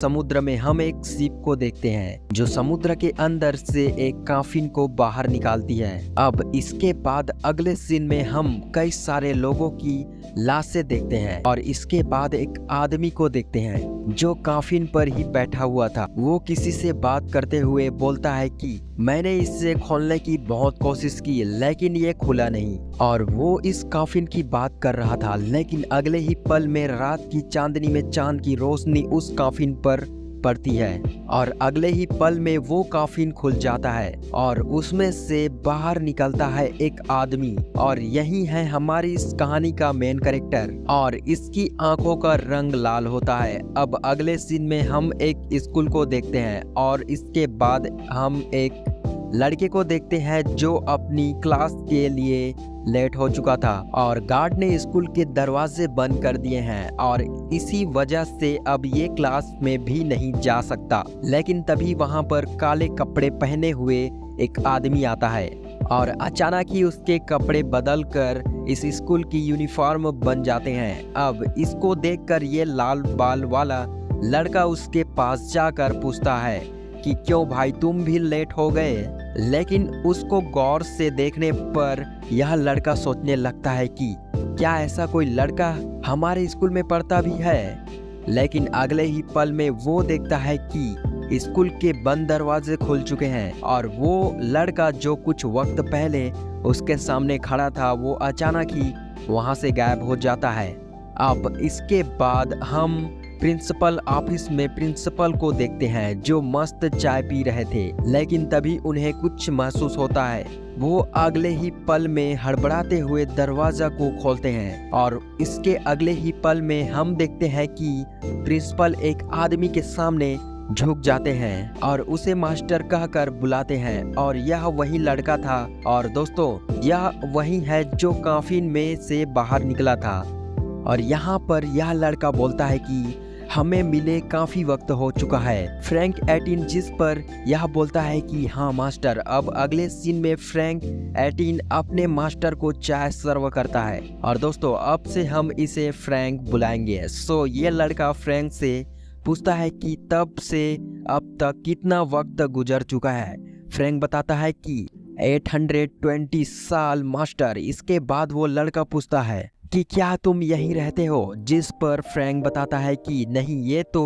समुद्र में हम एक शिप को देखते हैं जो समुद्र के अंदर से एक काफिन को बाहर निकालती है। अब इसके बाद अगले सीन में हम कई सारे लोगों की लाशें देखते हैं और इसके बाद एक आदमी को देखते हैं जो काफिन पर ही बैठा हुआ था। वो किसी से बात करते हुए बोलता है कि मैंने इसे खोलने की बहुत कोशिश की लेकिन ये खुला नहीं। और वो इस काफिन की बात कर रहा था, लेकिन अगले ही पल में रात की चांदनी में चांद की रोशनी उस काफिन पर पड़ती है और अगले ही पल में वो काफिन खुल जाता है और उसमें से बाहर निकलता है एक आदमी। और यही है हमारी इस कहानी का मेन कैरेक्टर और इसकी आंखों का रंग लाल होता है। अब अगले सीन में हम एक स्कूल को देखते हैं और इसके बाद हम एक लड़के को देखते हैं जो अपनी क्लास के लिए लेट हो चुका था और गार्ड ने स्कूल के दरवाजे बंद कर दिए हैं और इसी वजह से अब ये क्लास में भी नहीं जा सकता। लेकिन तभी वहां पर काले कपड़े पहने हुए एक आदमी आता है और अचानक ही उसके कपड़े बदलकर इस स्कूल की यूनिफॉर्म बन जाते हैं। अब इसको देखकर ये लाल बाल वाला लड़का उसके पास जाकर पूछता है कि क्यों भाई तुम भी लेट हो गए। लेकिन उसको गौर से देखने पर यह लड़का सोचने लगता है कि क्या ऐसा कोई लड़का हमारे स्कूल में पढ़ता भी है। लेकिन अगले ही पल में वो देखता है कि स्कूल के बंद दरवाजे खुल चुके हैं और वो लड़का जो कुछ वक्त पहले उसके सामने खड़ा था वो अचानक ही वहां से गायब हो जाता है। अब इसके बाद हम प्रिंसिपल ऑफिस में प्रिंसिपल को देखते हैं जो मस्त चाय पी रहे थे, लेकिन तभी उन्हें कुछ महसूस होता है। वो अगले ही पल में हड़बड़ाते हुए दरवाजा को खोलते हैं और इसके अगले ही पल में हम देखते हैं कि प्रिंसिपल एक आदमी के सामने झुक जाते हैं और उसे मास्टर कहकर बुलाते हैं और यह वही लड़का था। और दोस्तों यह वही है जो काफिन में से बाहर निकला था। और यहाँ पर यह लड़का बोलता है कि हमें मिले काफी वक्त हो चुका है। फ्रैंक 18 जिस पर यह बोलता है कि हाँ मास्टर। अब अगले सीन में फ्रैंक 18 अपने मास्टर को चाय सर्व करता है और दोस्तों अब से हम इसे फ्रैंक बुलाएंगे। सो ये लड़का फ्रैंक से पूछता है कि तब से अब तक कितना वक्त गुजर चुका है। फ्रैंक बताता है कि 820 साल मास्टर। इसके बाद वो लड़का पूछता है कि क्या तुम यहीं रहते हो, जिस पर फ्रैंक बताता है कि नहीं ये तो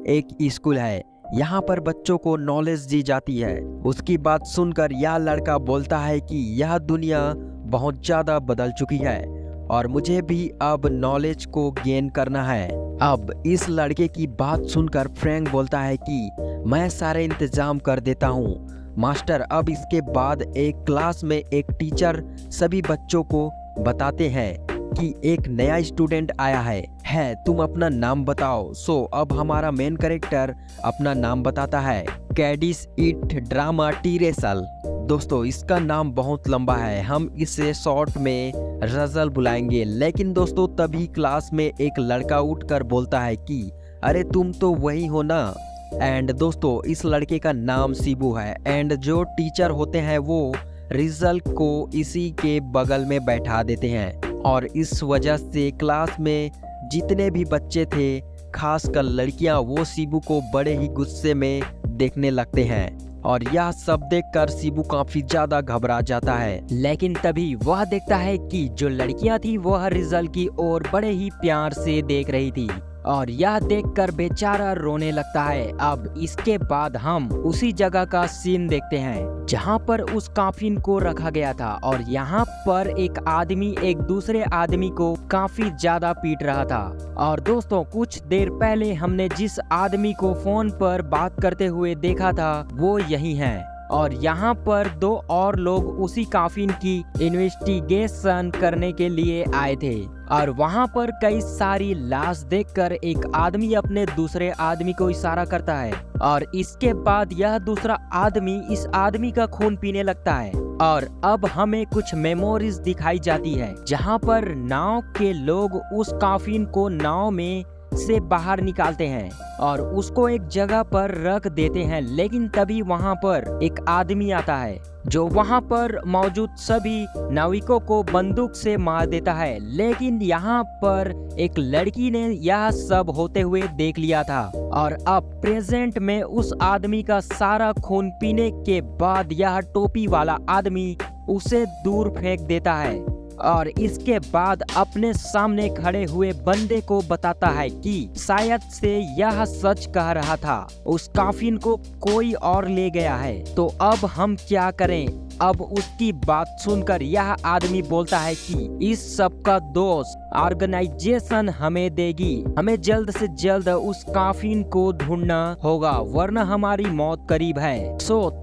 एक स्कूल है, यहाँ पर बच्चों को नॉलेज दी जाती है। उसकी बात सुनकर यह लड़का बोलता है कि यह दुनिया बहुत ज़्यादा बदल चुकी है और मुझे भी अब नॉलेज को गेन करना है। अब इस लड़के की बात सुनकर फ्रैंक बोलता है कि मैं सारे इंतजाम कर देता हूँ मास्टर। अब इसके बाद एक क्लास में एक टीचर सभी बच्चों को बताते हैं कि एक नया स्टूडेंट आया है तुम अपना नाम बताओ। सो अब हमारा मेन कैरेक्टर अपना नाम बताता है, कैडिस इट ड्रामा टीरेसल। दोस्तों इसका नाम बहुत लंबा है, हम इसे शॉर्ट में रजल बुलाएंगे। लेकिन दोस्तों तभी क्लास में एक लड़का उठकर बोलता है कि अरे तुम तो वही हो ना। एंड दोस्तों इस लड़के का नाम शिबू है एंड जो टीचर होते हैं वो रिजल को इसी के बगल में बैठा देते हैं और इस वजह से क्लास में जितने भी बच्चे थे खासकर लड़कियां वो शिबू को बड़े ही गुस्से में देखने लगते हैं और यह सब देखकर शिबू काफी ज्यादा घबरा जाता है। लेकिन तभी वह देखता है कि जो लड़कियां थी वह रिजल की ओर बड़े ही प्यार से देख रही थी और यह देखकर बेचारा रोने लगता है। अब इसके बाद हम उसी जगह का सीन देखते हैं जहां पर उस काफिन को रखा गया था और यहाँ पर एक आदमी एक दूसरे आदमी को काफी ज्यादा पीट रहा था। और दोस्तों कुछ देर पहले हमने जिस आदमी को फोन पर बात करते हुए देखा था वो यही है और यहाँ पर दो और लोग उसी काफिन की इन्वेस्टिगेशन करने के लिए आए थे और वहाँ पर कई सारी लाश देखकर एक आदमी अपने दूसरे आदमी को इशारा करता है और इसके बाद यह दूसरा आदमी इस आदमी का खून पीने लगता है। और अब हमें कुछ मेमोरीज दिखाई जाती है जहाँ पर नाव के लोग उस काफिन को नाव में से बाहर निकालते हैं और उसको एक जगह पर रख देते हैं। लेकिन तभी वहाँ पर एक आदमी आता है जो वहाँ पर मौजूद सभी नाविकों को बंदूक से मार देता है। लेकिन यहाँ पर एक लड़की ने यह सब होते हुए देख लिया था और अब प्रेजेंट में उस आदमी का सारा खून पीने के बाद यह टोपी वाला आदमी उसे दूर फेंक देता है और इसके बाद अपने सामने खड़े हुए बंदे को बताता है कि शायद से यह सच कह रहा था, उस काफिन को कोई और ले गया है। तो अब हम क्या करें? अब उसकी बात सुनकर यह आदमी बोलता है कि इस सब का दोष ऑर्गेनाइजेशन हमें देगी, हमें जल्द से जल्द उस काफिन को ढूंढना होगा वरना हमारी मौत करीब है।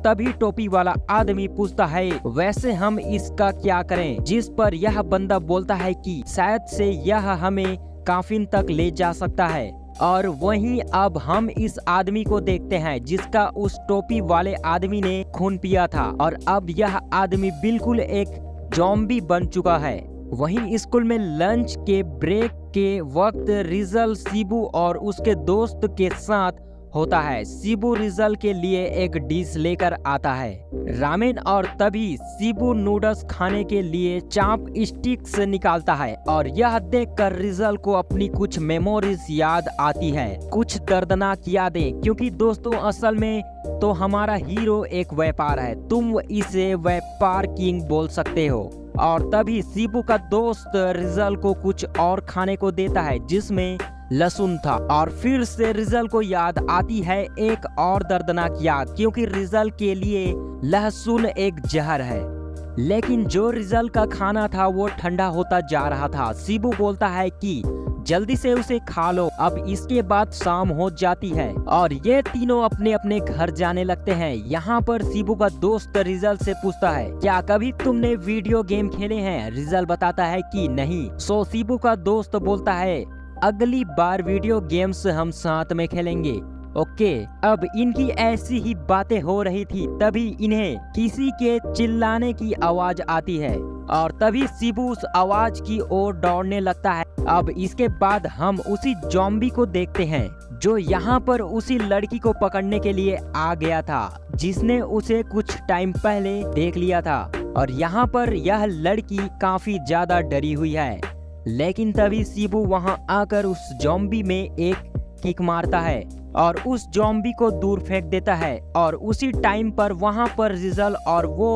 तभी टोपी वाला आदमी पूछता है वैसे हम इसका क्या करें? जिस पर यह बंदा बोलता है कि शायद से यह हमें काफिन तक ले जा सकता है। और वहीं अब हम इस आदमी को देखते हैं जिसका उस टोपी वाले आदमी ने खून पिया था और अब यह आदमी बिल्कुल एक ज़ॉम्बी बन चुका है। वहीं स्कूल में लंच के ब्रेक के वक्त रिजल शिबू और उसके दोस्त के साथ होता है। शिबू रिजल के लिए एक डिश लेकर आता है रामेन और तभी शिबू नूडल्स खाने के लिए चाप स्टिक्स निकालता है और यह देखकर रिजल को अपनी कुछ मेमोरीज याद आती है, कुछ दर्दनाक यादें। क्योंकि दोस्तों असल में तो हमारा हीरो एक व्यापार है, तुम इसे व्यापार किंग बोल सकते हो। और तभी शिबू का दोस्त रिजल को कुछ और खाने को देता है जिसमें लहसुन था और फिर से रिजल को याद आती है एक और दर्दनाक याद, क्योंकि रिजल के लिए लहसुन एक जहर है। लेकिन जो रिजल का खाना था वो ठंडा होता जा रहा था। शिबू बोलता है कि जल्दी से उसे खा लो। अब इसके बाद शाम हो जाती है और ये तीनों अपने अपने घर जाने लगते हैं। यहाँ पर शिबू का दोस्त रिजल से पूछता है क्या कभी तुमने वीडियो गेम खेले हैं? रिजल बताता है कि नहीं। शिबू का दोस्त बोलता है अगली बार वीडियो गेम्स हम साथ में खेलेंगे, ओके। अब इनकी ऐसी ही बातें हो रही थी तभी इन्हें किसी के चिल्लाने की आवाज आती है और तभी शिबू उस आवाज की ओर दौड़ने लगता है। अब इसके बाद हम उसी ज़ॉम्बी को देखते हैं जो यहाँ पर उसी लड़की को पकड़ने के लिए आ गया था जिसने उसे कुछ टाइम पहले देख लिया था। और यहाँ पर यह लड़की काफी ज्यादा डरी हुई है। लेकिन तभी शिबू वहां आकर उस ज़ॉम्बी में एक किक मारता है और उस ज़ॉम्बी को दूर फेंक देता है और उसी टाइम पर वहां पर रिजल और वो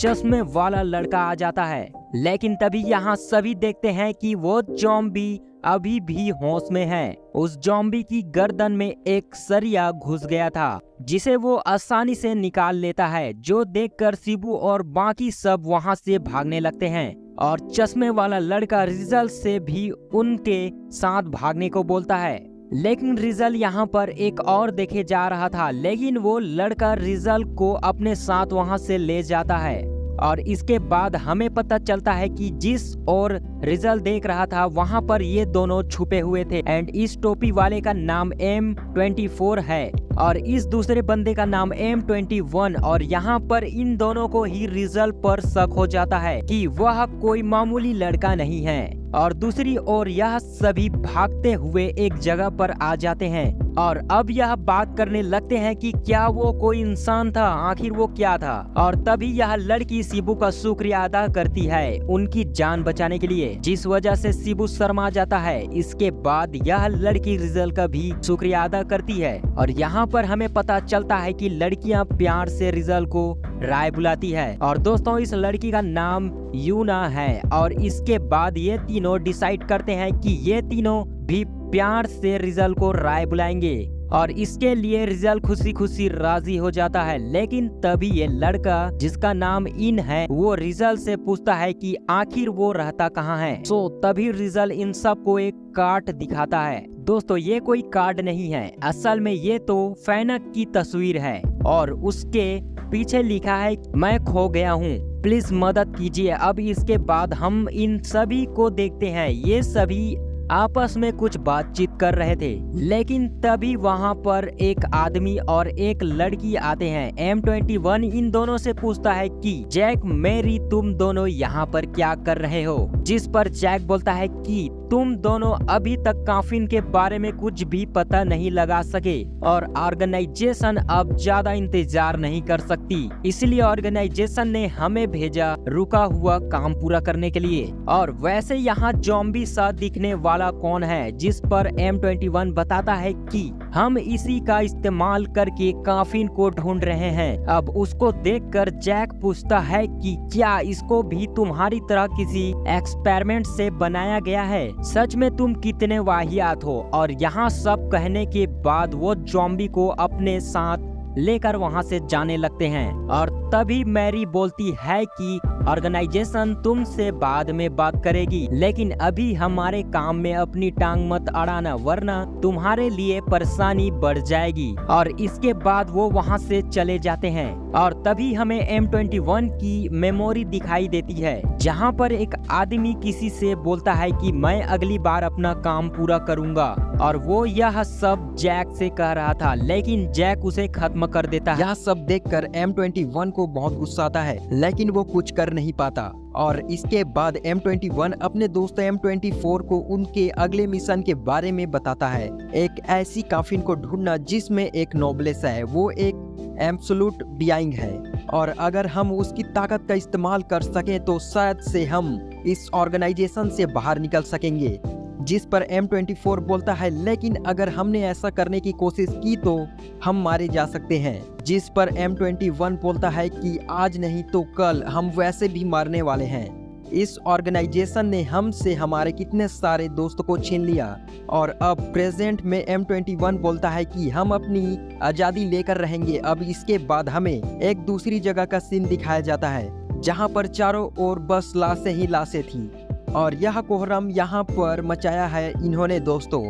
चश्मे वाला लड़का आ जाता है। लेकिन तभी यहाँ सभी देखते हैं कि वो ज़ॉम्बी अभी भी होश में है। उस ज़ॉम्बी की गर्दन में एक सरिया घुस गया था जिसे वो आसानी से निकाल लेता है, जो देखकर शिबू और बाकी सब वहां से भागने लगते हैं और चश्मे वाला लड़का रिजल से भी उनके साथ भागने को बोलता है। लेकिन रिजल यहाँ पर एक और देखे जा रहा था, लेकिन वो लड़का रिजल को अपने साथ वहां से ले जाता है और इसके बाद हमें पता चलता है कि जिस और रिजल देख रहा था वहां पर ये दोनों छुपे हुए थे एंड इस टोपी वाले का नाम M24 है और इस दूसरे बंदे का नाम M21 और यहाँ पर इन दोनों को ही रिजल पर शक हो जाता है कि वह कोई मामूली लड़का नहीं है। और दूसरी ओर यह सभी भागते हुए एक जगह पर आ जाते हैं और अब यह बात करने लगते हैं कि क्या वो कोई इंसान था, आखिर वो क्या था। और तभी यह लड़की शिबू का शुक्रिया अदा करती है उनकी जान बचाने के लिए, जिस वजह से शिबू शर्मा जाता है। इसके बाद यह लड़की रिजल का भी शुक्रिया अदा करती है और यहाँ पर हमें पता चलता है कि लड़कियां प्यार से रिजल को राय बुलाती है और दोस्तों इस लड़की का नाम यूना है। और इसके बाद ये तीनों डिसाइड करते हैं कि ये तीनों भी प्यार से रिजल को राय बुलाएंगे और इसके लिए रिजल खुशी खुशी राजी हो जाता है। लेकिन तभी ये लड़का जिसका नाम इन है वो रिजल से पूछता है कि आखिर वो रहता कहाँ है। तभी रिजल इन सब को एक कार्ड दिखाता है। दोस्तों ये कोई कार्ड नहीं है, असल में ये तो फैनक की तस्वीर है और उसके पीछे लिखा है मैं खो गया हूँ, प्लीज मदद कीजिए। अब इसके बाद हम इन सभी को देखते हैं, ये सभी आपस में कुछ बातचीत कर रहे थे। लेकिन तभी वहां पर एक आदमी और एक लड़की आते हैं। M21 इन दोनों से पूछता है कि जैक, मेरी, तुम दोनों यहाँ पर क्या कर रहे हो? जिस पर जैक बोलता है कि तुम दोनों अभी तक कॉफिन के बारे में कुछ भी पता नहीं लगा सके और ऑर्गेनाइजेशन अब ज्यादा इंतजार नहीं कर सकती, इसलिए ऑर्गेनाइजेशन ने हमें भेजा रुका हुआ काम पूरा करने के लिए। और वैसे यहाँ ज़ॉम्बी सा दिखने वाला कौन है जिस पर M21 बताता है कि हम इसी का इस्तेमाल करके कॉफिन को ढूंढ रहे हैं। अब उसको देखकर जैक पूछता है कि क्या इसको भी तुम्हारी तरह किसी एक्सपेरिमेंट से बनाया गया है? सच में तुम कितने वाहियात हो। और यहाँ सब कहने के बाद वो ज़ॉम्बी को अपने साथ लेकर वहाँ से जाने लगते हैं। और तभी मैरी बोलती है कि ऑर्गेनाइजेशन तुमसे बाद में बात करेगी, लेकिन अभी हमारे काम में अपनी टांग मत अड़ाना वरना तुम्हारे लिए परेशानी बढ़ जाएगी। और इसके बाद वो वहाँ से चले जाते हैं। और तभी हमें M21 की मेमोरी दिखाई देती है जहाँ पर एक आदमी किसी से बोलता है कि मैं अगली बार अपना काम पूरा करूंगा। और वो यह सब जैक से कह रहा था, लेकिन जैक उसे खत्म कर देता है। यह सब देखकर M21 को बहुत गुस्सा आता है, लेकिन वो कुछ कर नहीं पाता। और इसके बाद M21 अपने दोस्त M24 को उनके अगले मिशन के बारे में बताता है। एक ऐसी कॉफिन को ढूंढना जिसमें एक नोबलेस है, वो एक एब्सोल्यूट बीइंग है, और अगर हम उसकी ताकत का इस्तेमाल कर सकें तो शायद से हम इस ऑर्गेनाइजेशन से बाहर निकल सकेंगे। जिस पर M24 बोलता है, लेकिन अगर हमने ऐसा करने की कोशिश की तो हम मारे जा सकते हैं। जिस पर M21 बोलता है कि आज नहीं तो कल हम वैसे भी मारने वाले हैं। इस ऑर्गेनाइजेशन ने हमसे हमारे कितने सारे दोस्तों को छीन लिया, और अब प्रेजेंट में M21 बोलता है कि हम अपनी आज़ादी लेकर रहेंगे। अब इसके बाद हमें एक दूसरी जगह का सीन दिखाया जाता है जहाँ पर चारों ओर बस लाशें ही लाशें थी, और यह कोहराम यहाँ पर मचाया है इन्होंने दोस्तों।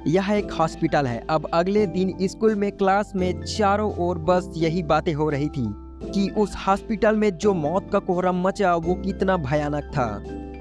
यह एक हॉस्पिटल है। अब अगले दिन स्कूल में क्लास में चारों ओर बस यही बातें हो रही थी कि उस हॉस्पिटल में जो मौत का कोहराम मचा वो कितना भयानक था,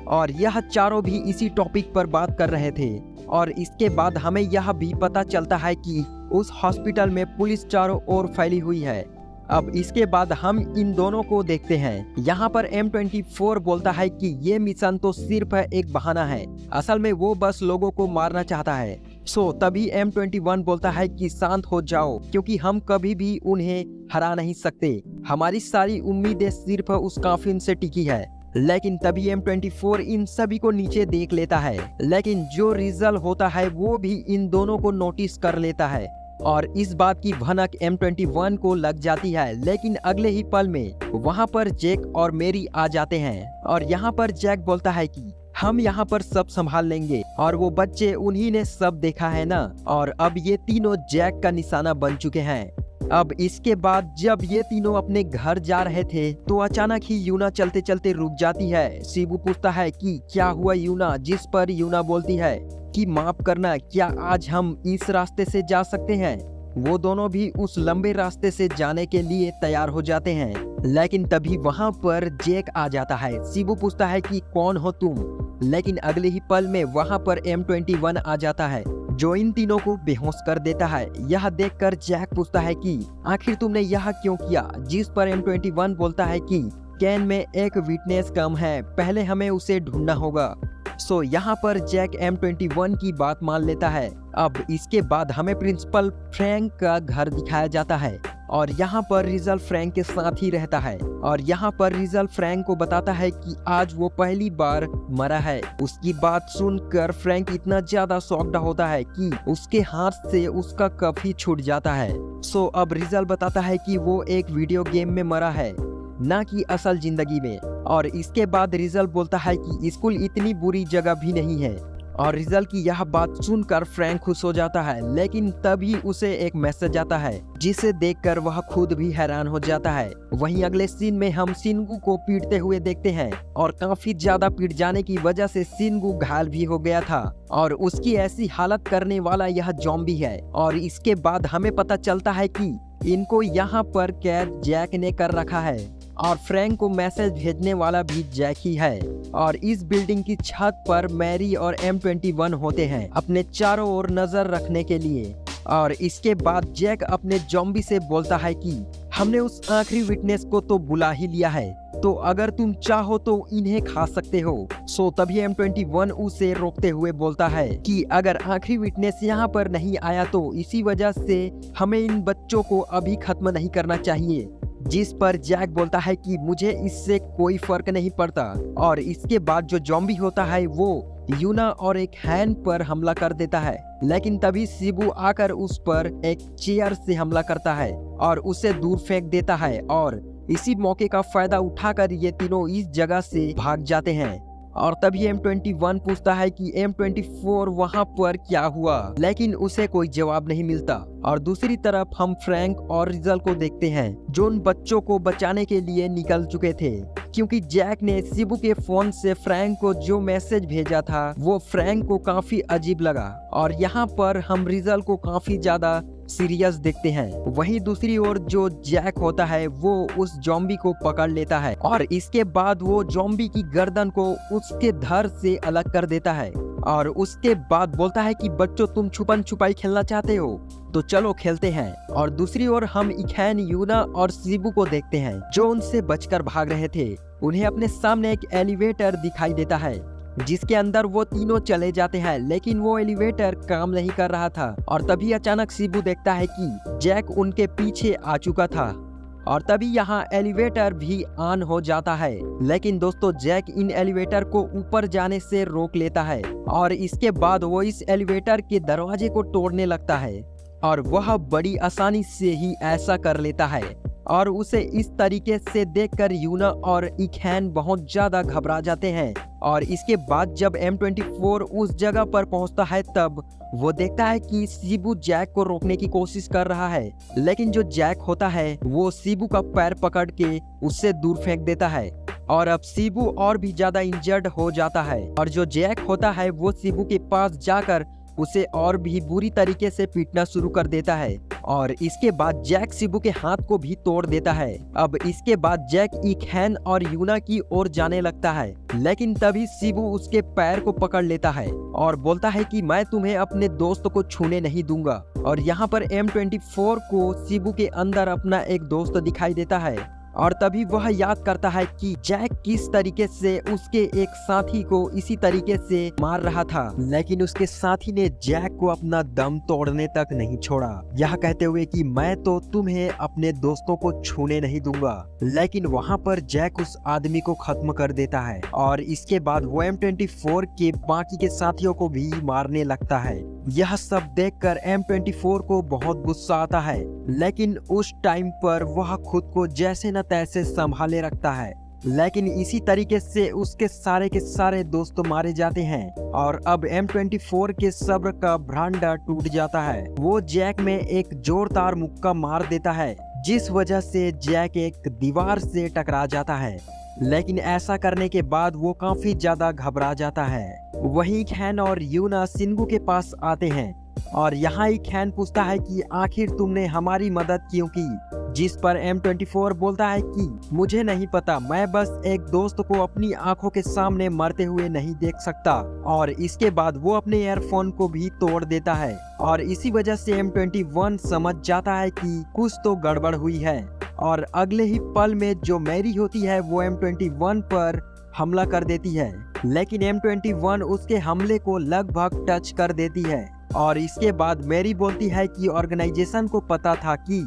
और यह चारों भी इसी टॉपिक पर बात कर रहे थे। और इसके बाद हमें यह भी पता चलता है कि उस हॉस्पिटल में पुलिस चारों ओर फैली हुई है। अब इसके बाद हम इन दोनों को देखते हैं। यहाँ पर M24 बोलता है कि ये मिशन तो सिर्फ एक बहाना है, असल में वो बस लोगों को मारना चाहता है। तभी M21 बोलता है कि शांत हो जाओ, क्योंकि हम कभी भी उन्हें हरा नहीं सकते। हमारी सारी उम्मीदें सिर्फ उस कॉफिन से टिकी है। लेकिन तभी M24 इन सभी को नीचे देख लेता है, लेकिन जो रिजल्ट होता है वो भी इन दोनों को नोटिस कर लेता है, और इस बात की भनक M21 को लग जाती है। लेकिन अगले ही पल में वहाँ पर जैक और मेरी आ जाते हैं, और यहाँ पर जैक बोलता है कि हम यहाँ पर सब संभाल लेंगे, और वो बच्चे उन्हीं ने सब देखा है ना। और अब ये तीनों जैक का निशाना बन चुके हैं। अब इसके बाद जब ये तीनों अपने घर जा रहे थे तो अचानक ही यूना चलते चलते रुक जाती है। शिबू पूछता है कि क्या हुआ यूना, जिस पर यूना बोलती है कि माफ करना, क्या आज हम इस रास्ते से जा सकते हैं? वो दोनों भी उस लंबे रास्ते से जाने के लिए तैयार हो जाते हैं। लेकिन तभी वहाँ पर जैक आ जाता है। शिबू पूछता है कि कौन हो तुम, लेकिन अगले ही पल में वहाँ पर M21 आ जाता है जो इन तीनों को बेहोश कर देता है। यह देखकर जैक पूछता है कि आखिर तुमने यह क्यों किया? जिस पर M21 बोलता है कि कैन में एक विटनेस कम है, पहले हमें उसे ढूंढना होगा। यहाँ पर जैक M21 की बात मान लेता है। अब इसके बाद हमें प्रिंसिपल फ्रैंक का घर दिखाया जाता है, और यहाँ पर रिजल फ्रैंक के साथ ही रहता है। और यहाँ पर रिजल फ्रैंक को बताता है कि आज वो पहली बार मरा है। उसकी बात सुनकर फ्रैंक इतना ज्यादा शॉक्ड होता है कि उसके हाथ से उसका कप ही छूट जाता है। अब रिजल बताता है कि वो एक वीडियो गेम में मरा है, ना कि असल जिंदगी में। और इसके बाद रिजल बोलता है कि स्कूल इतनी बुरी जगह भी नहीं है। और रिजल की यह बात सुनकर फ्रैंक खुश हो जाता है, लेकिन तभी उसे एक मैसेज आता है जिसे देखकर वह खुद भी हैरान हो जाता है। वहीं अगले सीन में हम शिनगू को पीटते हुए देखते हैं, और काफी ज्यादा पीट जाने की वजह से शिनगू घायल भी हो गया था, और उसकी ऐसी हालत करने वाला यह ज़ॉम्बी है। और इसके बाद हमें पता चलता है कि इनको यहाँ पर कैद जैक ने कर रखा है, और फ्रैंक को मैसेज भेजने वाला भी जैक ही है। और इस बिल्डिंग की छत पर मैरी और M21 होते हैं अपने चारों ओर नजर रखने के लिए। और इसके बाद जैक अपने ज़ॉम्बी से बोलता है कि हमने उस आखिरी विटनेस को तो बुला ही लिया है, तो अगर तुम चाहो तो इन्हें खा सकते हो। तभी M21 उसे रोकते हुए बोलता है कि अगर आखिरी विटनेस यहाँ पर नहीं आया तो इसी वजह से हमें इन बच्चों को अभी खत्म नहीं करना चाहिए। जिस पर जैक बोलता है कि मुझे इससे कोई फर्क नहीं पड़ता। और इसके बाद जो जॉम्बी होता है वो यूना और एक हैन पर हमला कर देता है, लेकिन तभी शिबू आकर उस पर एक चेयर से हमला करता है और उसे दूर फेंक देता है। और इसी मौके का फायदा उठाकर ये तीनों इस जगह से भाग जाते हैं। और तभी M21 पूछता है कि M24 वहां पर क्या हुआ, लेकिन उसे कोई जवाब नहीं मिलता। और दूसरी तरफ हम फ्रैंक और रिजल को देखते हैं जो उन बच्चों को बचाने के लिए निकल चुके थे, क्योंकि जैक ने शिबू के फोन से फ्रैंक को जो मैसेज भेजा था वो फ्रैंक को काफी अजीब लगा। और यहाँ पर हम रिजल को काफी ज्यादा सीरियस देखते हैं। वहीं दूसरी ओर जो जैक होता है वो उस जॉम्बी को पकड़ लेता है और इसके बाद वो जॉम्बी की गर्दन को उसके धड़ से अलग कर देता है और उसके बाद बोलता है कि बच्चों तुम छुपन छुपाई खेलना चाहते हो तो चलो खेलते हैं। और दूसरी ओर हम इखैन, यूना और शिबू को देखते हैं जो उनसे बचकर भाग रहे थे। उन्हें अपने सामने एक एलिवेटर दिखाई देता है जिसके अंदर वो तीनों चले जाते हैं, लेकिन वो एलिवेटर काम नहीं कर रहा था। और तभी अचानक शिबू देखता है कि जैक उनके पीछे आ चुका था और तभी यहाँ एलिवेटर भी ऑन हो जाता है। लेकिन दोस्तों जैक इन एलिवेटर को ऊपर जाने से रोक लेता है और इसके बाद वो इस एलिवेटर के दरवाजे को तोड़ने लगता है और वह बड़ी आसानी से ही ऐसा कर लेता है। और उसे इस तरीके से देखकर यूना और इखैन बहुत ज्यादा घबरा जाते हैं। और इसके बाद जब M24 उस जगह पर पहुंचता है तब वो देखता है कि शिबू जैक को रोकने की कोशिश कर रहा है, लेकिन जो जैक होता है वो शिबू का पैर पकड़ के उससे दूर फेंक देता है और अब शिबू और भी ज्यादा इंजर्ड हो जाता है। और जो जैक होता है वो शिबू के पास जाकर उसे और भी बुरी तरीके से पीटना शुरू कर देता है और इसके बाद जैक शिबू के हाथ को भी तोड़ देता है। अब इसके बाद जैक इखैन और यूना की ओर जाने लगता है, लेकिन तभी शिबू उसके पैर को पकड़ लेता है और बोलता है कि मैं तुम्हें अपने दोस्त को छूने नहीं दूंगा। और यहाँ पर M24 को शिबू के अंदर अपना एक दोस्त दिखाई देता है और तभी वह याद करता है कि जैक किस तरीके से उसके एक साथी को इसी तरीके से मार रहा था, लेकिन उसके साथी ने जैक को अपना दम तोड़ने तक नहीं छोड़ा, यह कहते हुए कि मैं तो तुम्हें अपने दोस्तों को छूने नहीं दूंगा। लेकिन वहां पर जैक उस आदमी को खत्म कर देता है और इसके बाद वो M24 के बाकी के साथियों को भी मारने लगता है। यह सब देखकर M24 को बहुत गुस्सा आता है, लेकिन उस टाइम पर वह खुद को जैसे न तैसे संभाले रखता है। लेकिन इसी तरीके से उसके सारे के सारे दोस्त मारे जाते हैं और अब M24 के सब्र का भंडार टूट जाता है। वो जैक में एक जोरदार मुक्का मार देता है जिस वजह से जैक एक दीवार से टकरा जाता है, लेकिन ऐसा करने के बाद वो काफी ज्यादा घबरा जाता है। वहीं इखैन और यूना शिनगू के पास आते हैं और यहाँ इखैन पूछता है कि आखिर तुमने हमारी मदद क्यों की, जिस पर M24 बोलता है कि मुझे नहीं पता, मैं बस एक दोस्त को अपनी आंखों के सामने मरते हुए नहीं देख सकता। और इसके बाद वो अपने ईयरफोन को भी तोड़ देता है और इसी वजह से M21 समझ जाता है कि कुछ तो गड़बड़ हुई है। और अगले ही पल में जो मैरी होती है वो M21 पर हमला कर देती है, लेकिन M21 उसके हमले को लगभग टच कर देती है। और इसके बाद मैरी बोलती है कि ऑर्गेनाइजेशन को पता था कि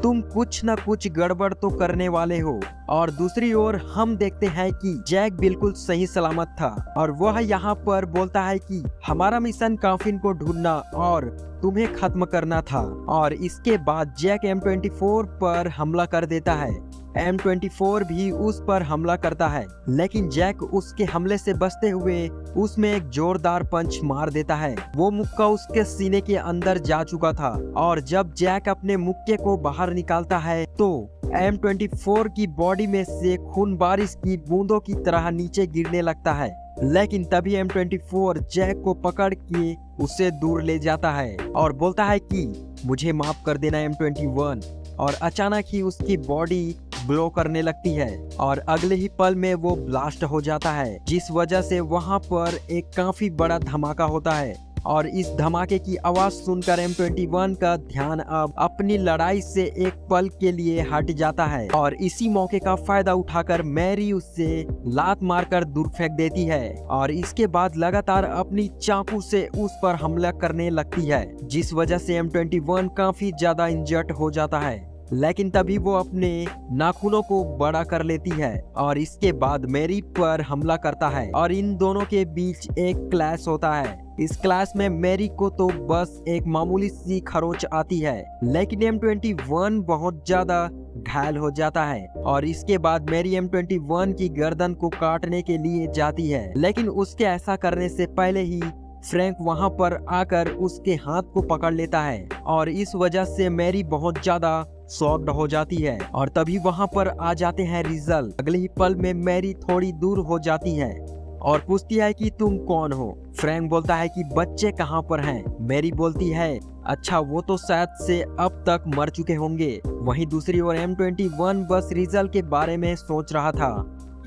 तुम कुछ न कुछ गड़बड़ तो करने वाले हो। और दूसरी ओर हम देखते हैं कि जैक बिल्कुल सही सलामत था और वह यहाँ पर बोलता है कि हमारा मिशन काफिन को ढूंढना और तुम्हें खत्म करना था। और इसके बाद जैक M24 पर हमला कर देता है। M24 भी उस पर हमला करता है, लेकिन जैक उसके हमले से बचते हुए उसमें एक जोरदार पंच मार देता है। वो मुक्का उसके सीने के अंदर जा चुका था और जब जैक अपने मुक्के को बाहर निकालता है तो M24 की बॉडी में से खून बारिश की बूंदों की तरह नीचे गिरने लगता है, लेकिन तभी M24 जैक को पकड़ के उसे दूर ले जाता है और बोलता है कि मुझे माफ कर देना M21। और अचानक ही उसकी बॉडी ग्लो करने लगती है और अगले ही पल में वो ब्लास्ट हो जाता है, जिस वजह से वहां पर एक काफी बड़ा धमाका होता है और इस धमाके की आवाज सुनकर M21 का ध्यान अब अपनी लड़ाई से एक पल के लिए हट जाता है और इसी मौके का फायदा उठाकर मैरी उससे लात मारकर दूर फेंक देती है और इसके बाद लगातार अपनी चाकू से उस पर हमला करने लगती है, जिस वजह से M21 काफी ज्यादा इंजर्ड हो जाता है। लेकिन तभी वो अपने नाखूनों को बड़ा कर लेती है और इसके बाद मैरी पर हमला करता है और इन दोनों के बीच एक क्लैश होता है। इस क्लैश में मैरी को तो बस एक मामूली सी खरोच आती है, लेकिन M21 बहुत ज्यादा घायल हो जाता है और इसके बाद मैरी M21 की गर्दन को काटने के लिए जाती है, लेकिन उसके ऐसा करने से पहले ही फ्रैंक वहां पर आकर उसके हाथ को पकड़ लेता है और इस वजह से मैरी बहुत ज्यादा शॉक्ड हो जाती है और तभी वहां पर आ जाते हैं रिजल। अगले ही पल में मैरी थोड़ी दूर हो जाती है और पूछती है कि तुम कौन हो। फ्रैंक बोलता है कि बच्चे कहाँ पर हैं। मैरी बोलती है अच्छा वो तो शायद से अब तक मर चुके होंगे। वहीं दूसरी ओर M21 बस रिजल के बारे में सोच रहा था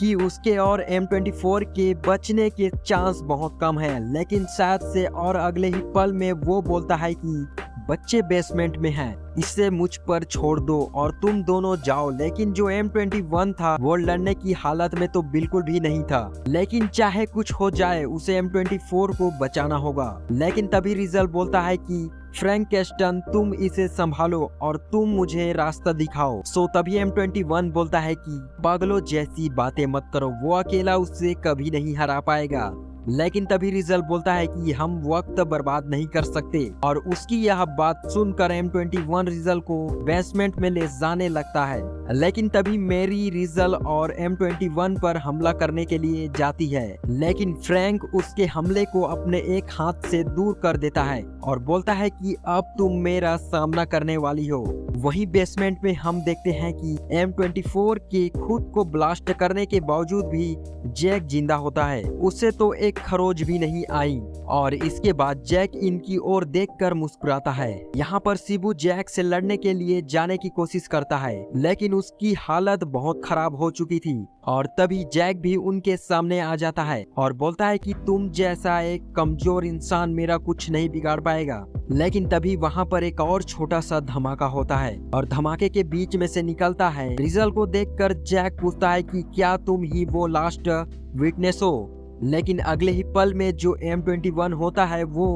कि उसके और M24 के बचने के चांस बहुत कम है, लेकिन शायद से और अगले ही पल में वो बोलता है कि बच्चे बेसमेंट में हैं, इसे मुझ पर छोड़ दो और तुम दोनों जाओ। लेकिन जो M21 था वो लड़ने की हालत में तो बिल्कुल भी नहीं था, लेकिन चाहे कुछ हो जाए उसे M24 को बचाना होगा। लेकिन तभी रिजल बोलता है कि फ्रैंक कैस्टन तुम इसे संभालो और तुम मुझे रास्ता दिखाओ। सो तभी M21 बोलता है कि पागलों जैसी बातें मत करो, वो अकेला उससे कभी नहीं हरा पाएगा। लेकिन तभी रिजल बोलता है कि हम वक्त बर्बाद नहीं कर सकते और उसकी यह बात सुनकर M21 रिजल को बेसमेंट में ले जाने लगता है। लेकिन तभी मैरी रिजल और M21 पर हमला करने के लिए जाती है, लेकिन फ्रैंक उसके हमले को अपने एक हाथ से दूर कर देता है और बोलता है कि अब तुम मेरा सामना करने वाली हो। वहीं बेसमेंट में हम देखते हैं कि M24 के खुद को ब्लास्ट करने के बावजूद भी जैक जिंदा होता है, उससे तो एक खरोच भी नहीं आई और इसके बाद जैक इनकी ओर देखकर मुस्कुराता है। यहाँ पर शिबू जैक से लड़ने के लिए जाने की कोशिश करता है, लेकिन उसकी हालत बहुत खराब हो चुकी थी और तभी जैक भी उनके सामने आ जाता है और बोलता है कि तुम जैसा एक कमजोर इंसान मेरा कुछ नहीं बिगाड़ पाएगा। लेकिन तभी वहाँ पर एक और छोटा सा धमाका होता है और धमाके के बीच में से निकलता है रिजल को देखकर जैक पूछता है कि क्या तुम ही वो लास्ट विटनेस हो। लेकिन अगले ही पल में जो M21 होता है वो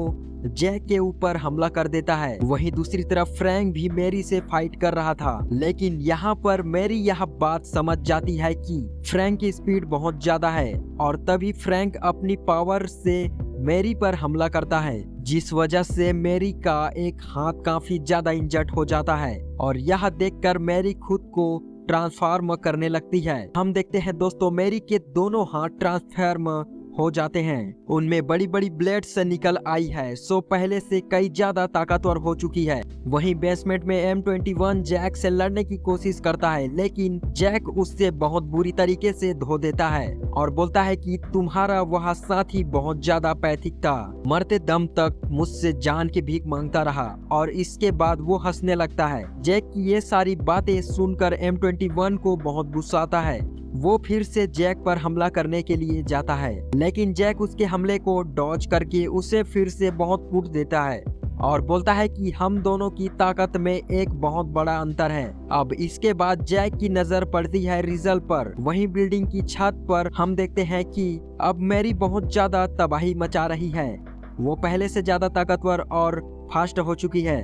जैक के ऊपर हमला कर देता है। वहीं दूसरी तरफ फ्रैंक भी मैरी से फाइट कर रहा था, लेकिन यहाँ पर मैरी यह बात समझ जाती है कि फ्रैंक की स्पीड बहुत ज्यादा है और तभी फ्रैंक अपनी पावर से मैरी पर हमला करता है, जिस वजह से मैरी का एक हाथ काफी ज्यादा इंजर्ड हो जाता है और यह देखकर मैरी खुद को ट्रांसफॉर्म करने लगती है। हम देखते हैं दोस्तों मैरी के दोनों हाथ ट्रांसफॉर्म हो जाते हैं, उनमें बड़ी बड़ी ब्लेड से निकल आई है, सो पहले से कई ज्यादा ताकतवर हो चुकी है। वहीं बेसमेंट में M21 जैक से लड़ने की कोशिश करता है, लेकिन जैक उससे बहुत बुरी तरीके से धो देता है और बोलता है कि तुम्हारा वह साथी बहुत ज्यादा पैथिक था, मरते दम तक मुझसे जान की भीख मांगता रहा और इसके बाद वो हंसने लगता है। जैक की ये सारी बातें सुनकर M21 को बहुत गुस्सा आता है। वो फिर से जैक पर हमला करने के लिए जाता है, लेकिन जैक उसके हमले को डॉज करके उसे फिर से बहुत कूट देता है और बोलता है कि हम दोनों की ताकत में एक बहुत बड़ा अंतर है। अब इसके बाद जैक की नजर पड़ती है रिजल पर। वहीं बिल्डिंग की छत पर हम देखते हैं कि अब मैरी बहुत ज्यादा तबाही मचा रही है, वो पहले से ज्यादा ताकतवर और फास्ट हो चुकी है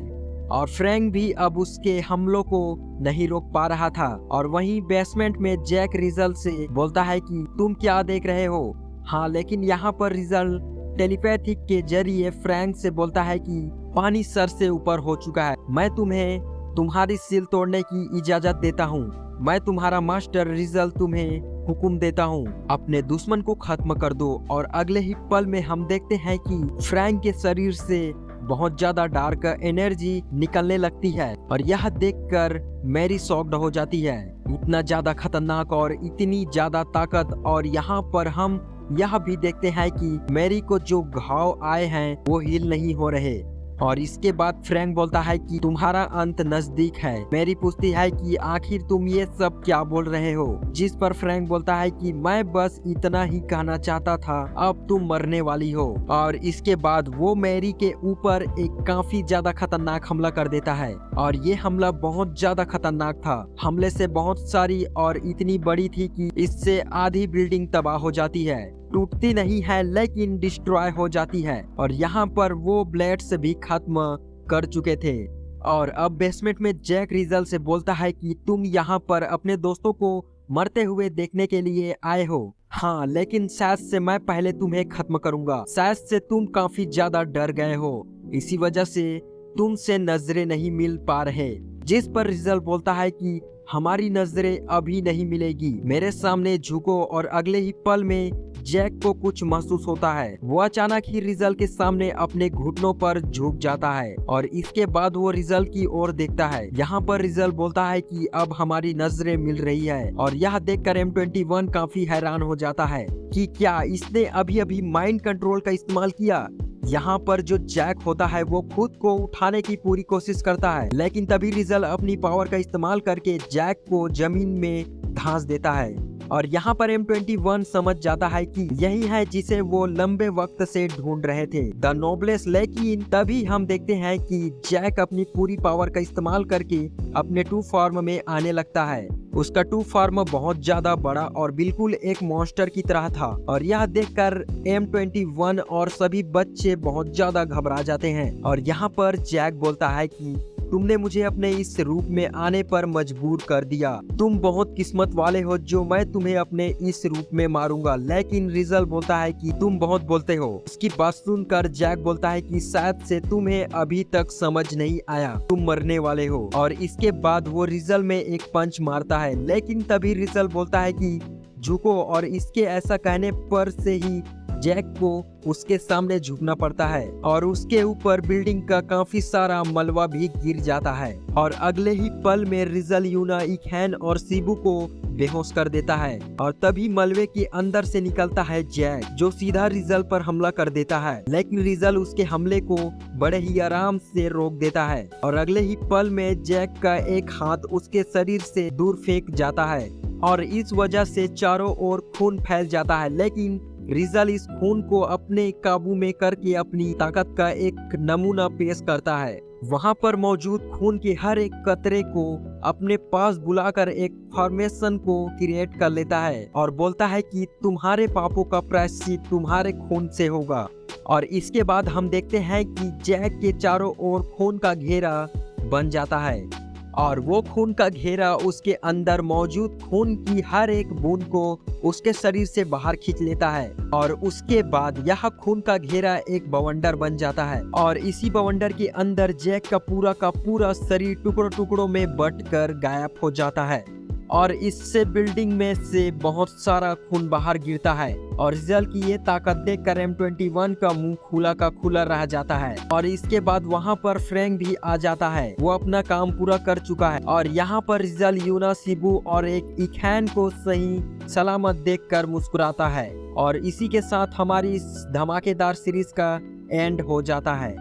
और फ्रैंक भी अब उसके हमलों को नहीं रोक पा रहा था। और वहीं बेसमेंट में जैक रिजल से बोलता है कि तुम क्या देख रहे हो। हाँ, लेकिन यहाँ पर रिजल टेलीपैथिक के जरिए फ्रैंक से बोलता है कि पानी सर से ऊपर हो चुका है, मैं तुम्हें तुम्हारी सील तोड़ने की इजाजत देता हूँ। मैं तुम्हारा मास्टर रिजल तुम्हें हुक्म देता हूँ, अपने दुश्मन को खत्म कर दो। और अगले ही पल में हम देखते हैं कि फ्रैंक के शरीर से बहुत ज्यादा डार्क एनर्जी निकलने लगती है और यह देखकर मैरी शॉक्ड हो जाती है। इतना ज्यादा खतरनाक और इतनी ज्यादा ताकत। और यहाँ पर हम यह भी देखते हैं कि मैरी को जो घाव आए हैं वो हील नहीं हो रहे। और इसके बाद फ्रैंक बोलता है कि तुम्हारा अंत नजदीक है। मैरी पूछती है कि आखिर तुम ये सब क्या बोल रहे हो, जिस पर फ्रैंक बोलता है कि मैं बस इतना ही कहना चाहता था, अब तुम मरने वाली हो। और इसके बाद वो मैरी के ऊपर एक काफी ज्यादा खतरनाक हमला कर देता है और ये हमला बहुत ज्यादा खतरनाक था। हमले से बहुत सारी और इतनी बड़ी थी कि इससे आधी बिल्डिंग तबाह हो जाती है, टूटती नहीं है लेकिन डिस्ट्रॉय हो जाती है। और यहाँ पर वो ब्लेड्स भी खत्म कर चुके थे। और अब बेसमेंट में जैक रिजल से बोलता है कि तुम यहाँ पर अपने दोस्तों को मरते हुए देखने के लिए आए हो। हाँ, लेकिन शायद से मैं पहले तुम्हें खत्म करूंगा। शायद से तुम काफी ज्यादा डर गए हो, इसी वजह से तुमसे नजरें नहीं मिल पा रहे। जिस पर रिजल बोलता है कि हमारी नजरें अभी नहीं मिलेगी, मेरे सामने झुको। और अगले ही पल में जैक को कुछ महसूस होता है। वो अचानक ही रिजल के सामने अपने घुटनों पर झुक जाता है और इसके बाद वो रिजल की ओर देखता है। यहाँ पर रिजल बोलता है कि अब हमारी नजरें मिल रही है। और यह देखकर M21 काफी हैरान हो जाता है कि क्या इसने अभी अभी माइंड कंट्रोल का इस्तेमाल किया। यहाँ पर जो जैक होता है वो खुद को उठाने की पूरी कोशिश करता है, लेकिन तभी रिजल अपनी पावर का इस्तेमाल करके जैक को जमीन में धंस देता है। और यहाँ पर M21 समझ जाता है कि यही है जिसे वो लंबे वक्त से ढूंढ रहे थे, द नोबलेस। लेकिन तभी हम देखते हैं कि जैक अपनी पूरी पावर का इस्तेमाल करके अपने टू फॉर्म में आने लगता है। उसका टू फॉर्म बहुत ज्यादा बड़ा और बिल्कुल एक मॉन्स्टर की तरह था। और यह देखकर M21 और सभी बच्चे बहुत ज्यादा घबरा जाते हैं। और यहाँ पर जैक बोलता है कि तुमने मुझे अपने इस रूप में आने पर मजबूर कर दिया। तुम बहुत किस्मत वाले हो जो मैं तुम्हें अपने इस रूप में मारूंगा। लेकिन रिजल बोलता है कि तुम बहुत बोलते हो। इसकी बात सुनकर जैक बोलता है कि शायद से तुम्हें अभी तक समझ नहीं आया, तुम मरने वाले हो। और इसके बाद वो रिजल में एक पंच मारता है, लेकिन तभी रिजल बोलता है कि झुको। और इसके ऐसा कहने पर से ही जैक को उसके सामने झुकना पड़ता है और उसके ऊपर बिल्डिंग का काफी सारा मलबा भी गिर जाता है। और अगले ही पल में रिजल यूना, इखैन और शिबू को बेहोश कर देता है। और तभी मलबे के अंदर से निकलता है जैक, जो सीधा रिजल पर हमला कर देता है। लेकिन रिजल उसके हमले को बड़े ही आराम से रोक देता है। और अगले ही पल में जैक का एक हाथ उसके शरीर से दूर फेंक जाता है और इस वजह से चारों ओर खून फैल जाता है। लेकिन रिजल इस खून को अपने काबू में करके अपनी ताकत का एक नमूना पेश करता है। वहां पर मौजूद खून के हर एक कतरे को अपने पास बुलाकर एक फॉर्मेशन को क्रिएट कर लेता है और बोलता है कि तुम्हारे पापों का प्रायश्चित तुम्हारे खून से होगा। और इसके बाद हम देखते हैं कि जैक के चारों ओर खून का घेरा बन जाता है और वो खून का घेरा उसके अंदर मौजूद खून की हर एक बूंद को उसके शरीर से बाहर खींच लेता है। और उसके बाद यह खून का घेरा एक बवंडर बन जाता है और इसी बवंडर के अंदर जैक का पूरा शरीर टुकड़ों टुकड़ों में बंटकर गायब हो जाता है। और इससे बिल्डिंग में से बहुत सारा खून बाहर गिरता है और रिजल की ये ताकत देखकर M21 का मुंह खुला का खुला रह जाता है। और इसके बाद वहां पर फ्रैंक भी आ जाता है, वो अपना काम पूरा कर चुका है। और यहाँ पर रिजल यूना, शिबू और एक इखैन को सही सलामत देखकर मुस्कुराता है। और इसी के साथ हमारी इस धमाकेदार सीरीज का एंड हो जाता है।